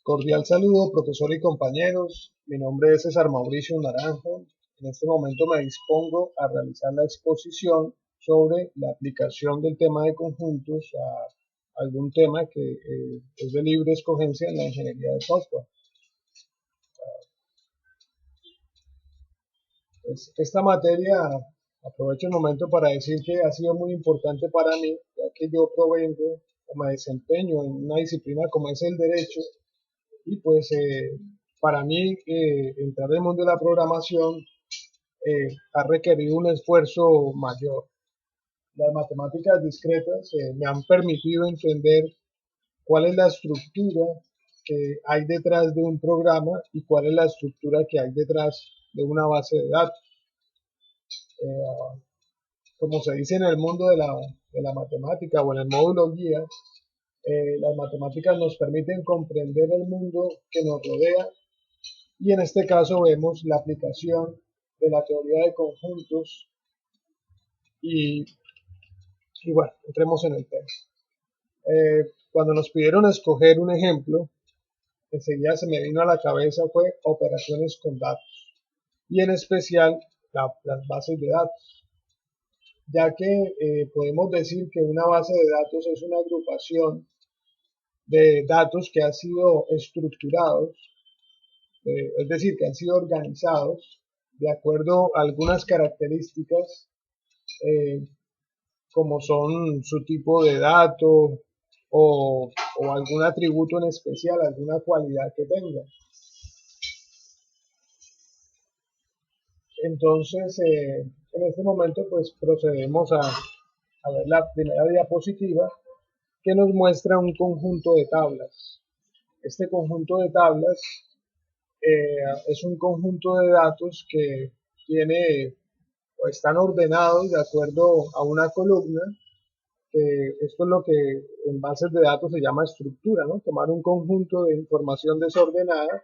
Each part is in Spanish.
Cordial saludo, profesor y compañeros. Mi nombre es César Mauricio Naranjo. En este momento me dispongo a realizar la exposición sobre la aplicación del tema de conjuntos a algún tema que es de libre escogencia en la ingeniería de software. Esta materia, aprovecho el momento para decir que ha sido muy importante para mí, ya que yo provengo o me desempeño en una disciplina como es el derecho. Y pues para mí entrar en el mundo de la programación ha requerido un esfuerzo mayor. Las matemáticas discretas me han permitido entender cuál es la estructura que hay detrás de un programa y cuál es la estructura que hay detrás de una base de datos. Eh, Como se dice en el mundo de la matemática o en el módulo guía, las matemáticas nos permiten comprender el mundo que nos rodea. Y en este caso vemos la aplicación de la teoría de conjuntos y, y bueno, entremos en el tema. Cuando nos pidieron escoger un ejemplo, enseguida se me vino a la cabeza fue operaciones con datos y en especial las bases de datos, ya que podemos decir que una base de datos es una agrupación de datos que han sido estructurados, es decir, que han sido organizados de acuerdo a algunas características eh, como son su tipo de dato o algún atributo en especial, alguna cualidad que tenga. Entonces, en este momento, pues procedemos a ver la primera diapositiva que nos muestra un conjunto de tablas. Este conjunto de tablas es un conjunto de datos que tiene o están ordenados de acuerdo a una columna. Esto es lo que en bases de datos se llama estructura, ¿no? Tomar un conjunto de información desordenada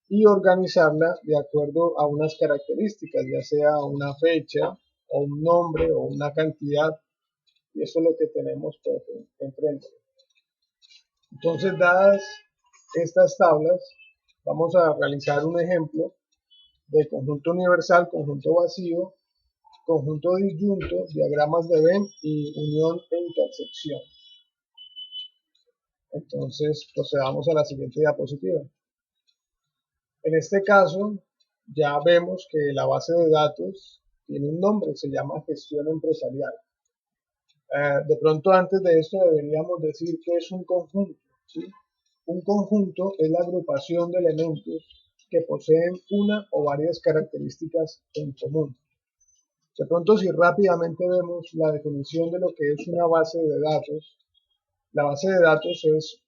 y organizarla de acuerdo a unas características, ya sea una fecha o un nombre o una cantidad, y eso es lo que tenemos pues, enfrente. Entonces, dadas estas tablas, vamos a realizar un ejemplo de conjunto universal, conjunto vacío, conjunto disyunto, diagramas de Venn y unión e intersección. Entonces procedamos a la siguiente diapositiva. En este caso ya vemos que la base de datos tiene un nombre, se llama gestión empresarial. De pronto antes de esto deberíamos decir que es un conjunto, ¿sí? Un conjunto es la agrupación de elementos que poseen una o varias características en común. De pronto si rápidamente vemos la definición de lo que es una base de datos, la base de datos es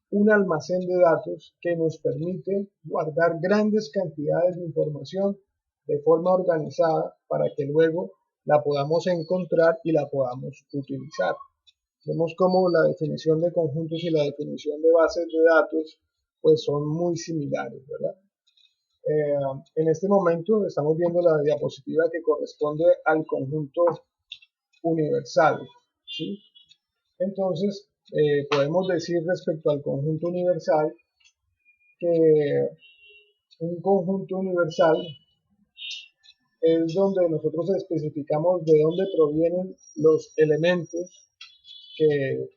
un almacén de datos que nos permite guardar grandes cantidades de información de forma organizada para que luego la podamos encontrar y la podamos utilizar. Vemos cómo la definición de conjuntos y la definición de bases de datos pues son muy similares, ¿verdad? En este momento estamos viendo la diapositiva que corresponde al conjunto universal, ¿sí? Entonces, podemos decir respecto al conjunto universal que un conjunto universal es donde nosotros especificamos de dónde provienen los elementos que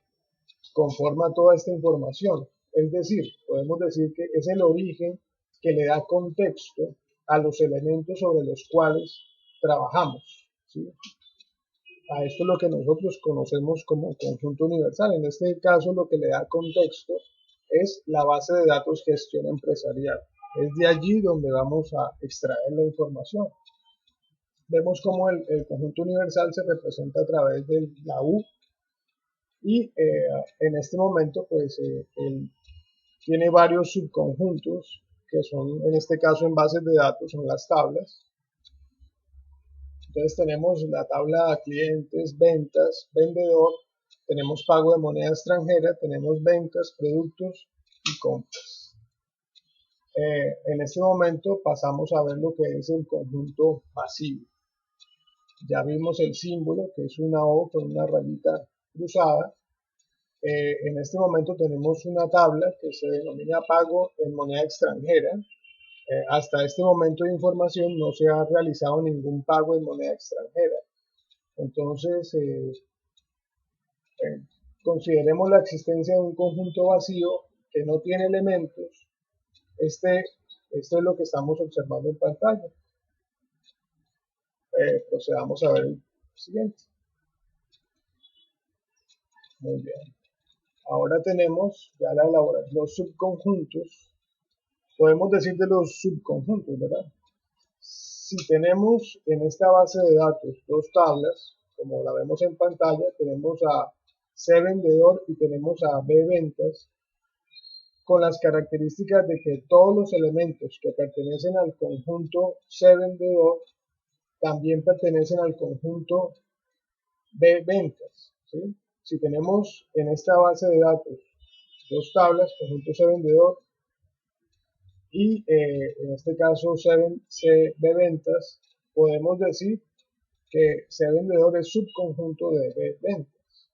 conforman toda esta información. Es decir, podemos decir que es el origen que le da contexto a los elementos sobre los cuales trabajamos, ¿sí? A esto es lo que nosotros conocemos como conjunto universal. En este caso, lo que le da contexto es la base de datos gestión empresarial. Es de allí donde vamos a extraer la información. Vemos cómo el conjunto universal se representa a través de la U y en este momento pues él tiene varios subconjuntos que son en este caso en bases de datos, son las tablas. Entonces tenemos la tabla clientes, ventas, vendedor, tenemos pago de moneda extranjera, tenemos ventas, productos y compras. En este momento pasamos a ver lo que es el conjunto vacío. Ya vimos el símbolo, que es una O con una rayita cruzada. En este momento tenemos una tabla que se denomina pago en moneda extranjera. Hasta este momento de información no se ha realizado ningún pago en moneda extranjera. Entonces, consideremos la existencia de un conjunto vacío que no tiene elementos. Esto es lo que estamos observando en pantalla. Procedamos a ver el siguiente. Muy bien. Ahora tenemos ya la elaboración, los subconjuntos. Podemos decir de los subconjuntos, ¿verdad? Si tenemos en esta base de datos dos tablas, como la vemos en pantalla, tenemos a C vendedor y tenemos a B ventas, con las características de que todos los elementos que pertenecen al conjunto C vendedor también pertenecen al conjunto B ventas, ¿sí? Si tenemos en esta base de datos dos tablas, conjunto C vendedor y en este caso B ventas, podemos decir que C vendedor es subconjunto de B ventas.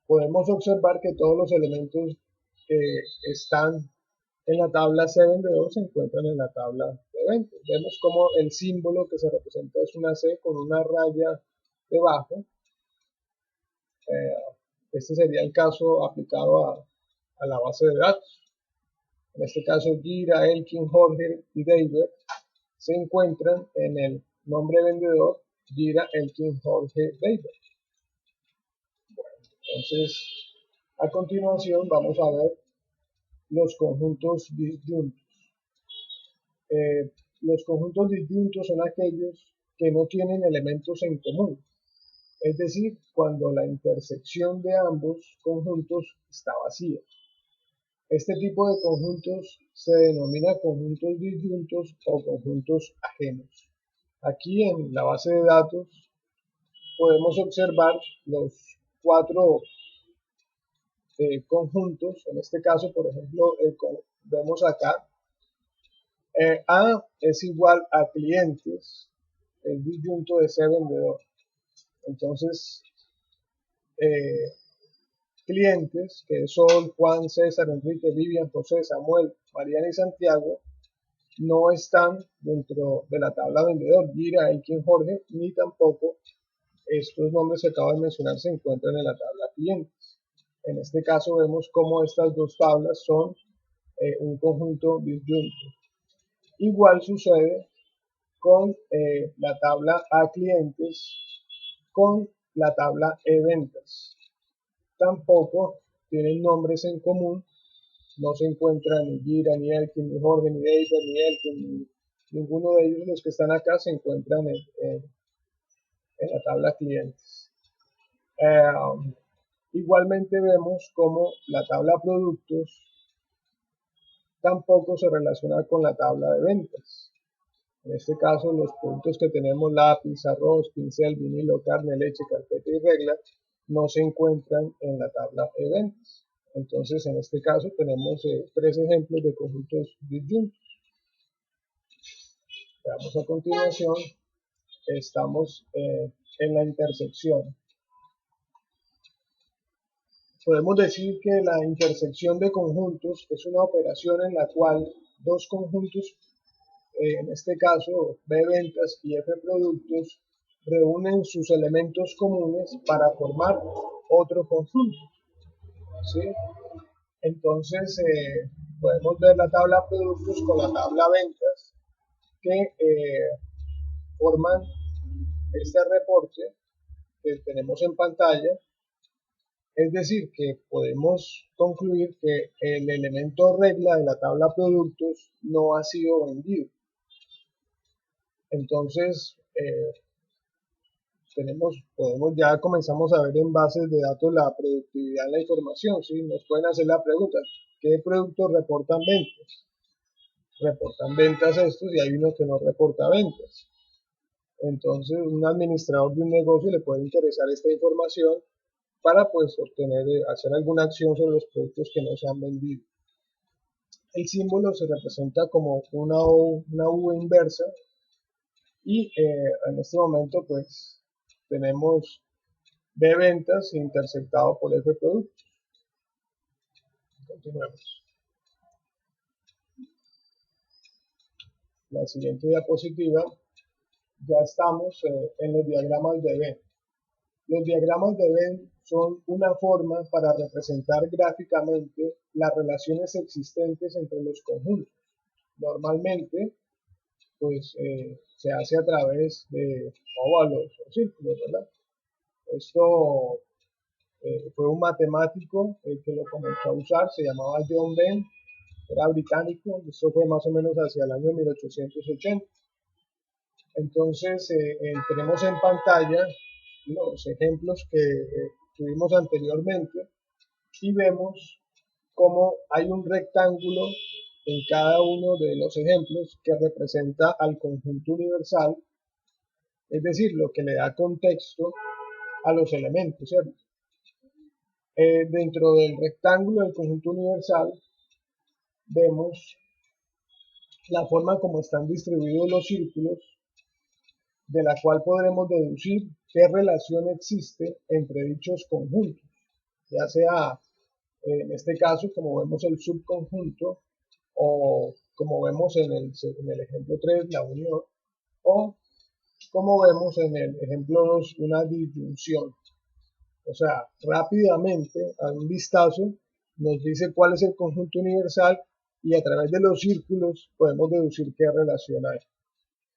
Podemos observar que todos los elementos que están en la tabla C vendedor se encuentran en la tabla de ventas. Vemos como el símbolo que se representa es una C con una raya debajo. Este sería el caso aplicado a la base de datos. En este caso, Gira, Elkin, Jorge y David se encuentran en el nombre vendedor Gira, Elkin, Jorge, David. Bueno, entonces, a continuación vamos a ver los conjuntos disyuntos. Los conjuntos disyuntos son aquellos que no tienen elementos en común, es decir, cuando la intersección de ambos conjuntos está vacía. Este tipo de conjuntos se denomina conjuntos disyuntos o conjuntos ajenos. Aquí en la base de datos podemos observar los cuatro conjuntos. En este caso, por ejemplo, vemos acá A es igual a clientes, el disyunto de C vendedor. Entonces, clientes, que son Juan, César, Enrique, Vivian, José, Samuel, Mariana y Santiago, no están dentro de la tabla vendedor, Gira, Elkin, Jorge, ni tampoco estos nombres que acabo de mencionar se encuentran en la tabla clientes. En este caso vemos cómo estas dos tablas son un conjunto disyunto. Igual sucede con la tabla A clientes con la tabla E ventas. Tampoco tienen nombres en común, no se encuentran ni Gira, ni Elkin, ni Jorge, ni David, ni Elkin, ninguno de ellos, los que están acá, se encuentran en la tabla clientes. Igualmente vemos como la tabla productos tampoco se relaciona con la tabla de ventas. En este caso, los productos que tenemos, lápiz, arroz, pincel, vinilo, carne, leche, carpeta y regla, no se encuentran en la tabla de ventas. Entonces, en este caso, tenemos tres ejemplos de conjuntos disyuntos. Veamos a continuación, estamos en la intersección. Podemos decir que la intersección de conjuntos es una operación en la cual dos conjuntos, en este caso B ventas y F productos, reúnen sus elementos comunes para formar otro conjunto, ¿sí? Entonces podemos ver la tabla productos con la tabla ventas que forman este reporte que tenemos en pantalla. Es decir, que podemos concluir que el elemento regla de la tabla productos no ha sido vendido. Entonces, ya comenzamos a ver en bases de datos la productividad en la información, ¿sí? Nos pueden hacer la pregunta, ¿qué productos reportan ventas? Reportan ventas estos y hay uno que no reporta ventas. Entonces, un administrador de un negocio le puede interesar esta información para pues hacer alguna acción sobre los productos que no se han vendido. El símbolo se representa como una U inversa y en este momento pues tenemos B ventas intersectado por F productos. Continuemos. La siguiente diapositiva, ya estamos en los diagramas de Venn. Los diagramas de Venn son una forma para representar gráficamente las relaciones existentes entre los conjuntos. Normalmente, pues se hace a través de óvalos o círculos, ¿verdad? Esto fue un matemático que lo comenzó a usar, se llamaba John Venn, era británico, esto fue más o menos hacia el año 1880. Entonces, tenemos en pantalla los ejemplos que tuvimos anteriormente y vemos cómo hay un rectángulo en cada uno de los ejemplos que representa al conjunto universal, es decir, lo que le da contexto a los elementos, ¿cierto? Dentro del rectángulo del conjunto universal vemos la forma como están distribuidos los círculos, de la cual podremos deducir qué relación existe entre dichos conjuntos, ya sea en este caso como vemos el subconjunto o como vemos en el ejemplo 3 la unión, o como vemos en el ejemplo 2 una disyunción. O sea, rápidamente a un vistazo nos dice cuál es el conjunto universal y a través de los círculos podemos deducir qué relación hay,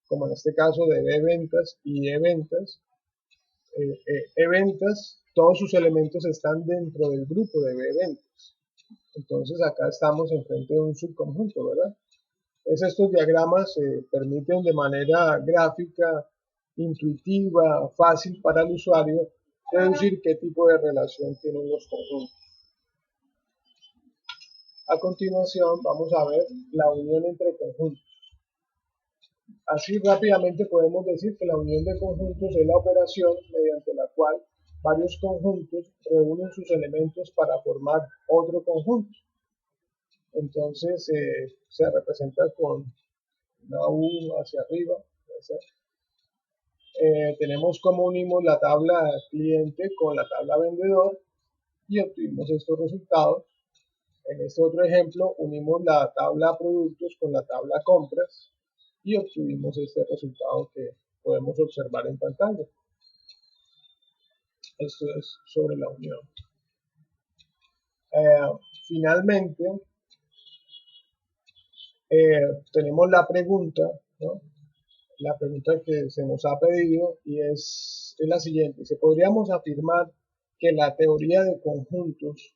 como en este caso de B ventas y E ventas. E-ventas, todos sus elementos están dentro del grupo de B-ventas. Entonces acá estamos enfrente de un subconjunto, ¿verdad? Entonces estos diagramas permiten de manera gráfica, intuitiva, fácil para el usuario, deducir qué tipo de relación tienen los conjuntos. A continuación vamos a ver la unión entre conjuntos. Así rápidamente podemos decir que la unión de conjuntos es la operación mediante la cual varios conjuntos reúnen sus elementos para formar otro conjunto. Entonces se representa con una U hacia arriba. Tenemos como unimos la tabla cliente con la tabla vendedor y obtuvimos estos resultados. En este otro ejemplo unimos la tabla productos con la tabla compras y obtuvimos este resultado que podemos observar en pantalla. Esto es sobre la unión. Finalmente, tenemos la pregunta, ¿no? La pregunta que se nos ha pedido y es la siguiente. ¿Se podríamos afirmar que la teoría de conjuntos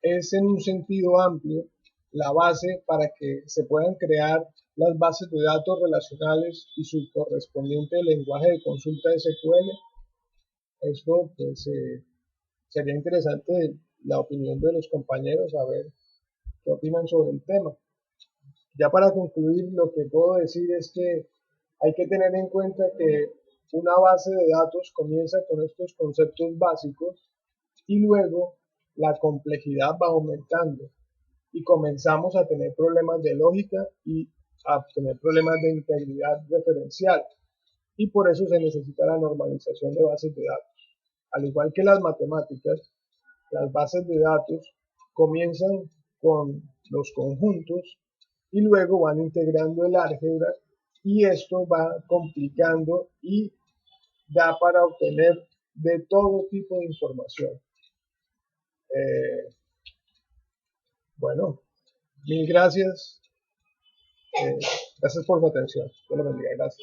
es en un sentido amplio la base para que se puedan crear las bases de datos relacionales y su correspondiente lenguaje de consulta SQL? Esto pues sería interesante la opinión de los compañeros, a ver qué opinan sobre el tema. Ya para concluir, lo que puedo decir es que hay que tener en cuenta que una base de datos comienza con estos conceptos básicos y luego la complejidad va aumentando y comenzamos a tener problemas de lógica y a tener problemas de integridad referencial, y por eso se necesita la normalización de bases de datos. Al igual que las matemáticas, las bases de datos comienzan con los conjuntos y luego van integrando el álgebra, y esto va complicando y da para obtener de todo tipo de información. Bueno, mil gracias. Gracias por su atención. Dios lo bendiga. Gracias.